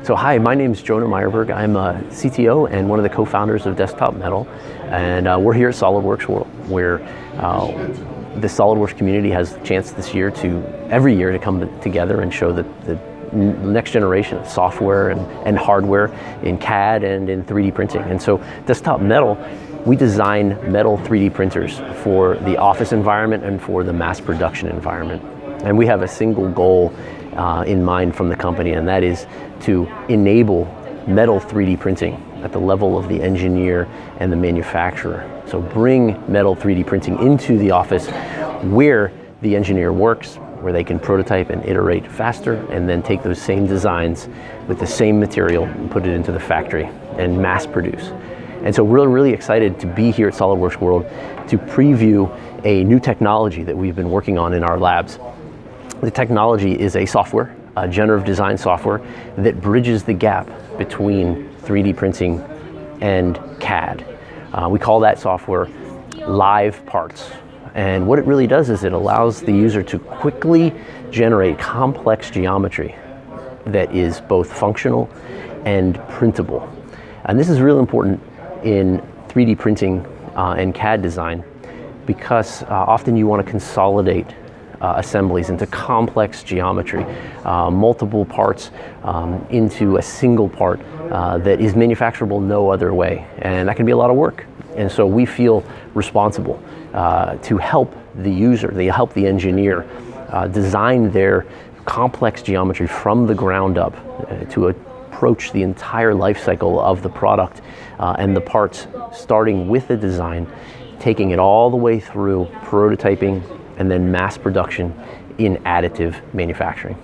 So hi, my name is Jonah Meyerberg. I'm a CTO and one of the co-founders of Desktop Metal, and we're here at Solidworks World, where the SolidWorks community has the chance this year every year to come together and show the next generation of software and hardware in CAD and in 3D printing. And so Desktop Metal, we design metal 3D printers for the office environment and for the mass production environment. And we have a single goal in mind from the company, and that is to enable metal 3D printing at the level of the engineer and the manufacturer. So bring metal 3D printing into the office where the engineer works, where they can prototype and iterate faster, and then take those same designs with the same material and put it into the factory and mass produce. And so we're really excited to be here at SolidWorks World to preview a new technology that we've been working on in our labs. The technology is a software, a generative design software that bridges the gap between 3D printing and CAD. We call that software live parts. And what it really does is it allows the user to quickly generate complex geometry that is both functional and printable. And this is really important in 3D printing and CAD design, because often you want to consolidate assemblies into complex geometry, multiple parts into a single part that is manufacturable no other way. And that can be a lot of work. And so we feel responsible to help the user, help the engineer design their complex geometry from the ground up to approach the entire life cycle of the product and the parts, starting with the design, taking it all the way through prototyping and then mass production in additive manufacturing.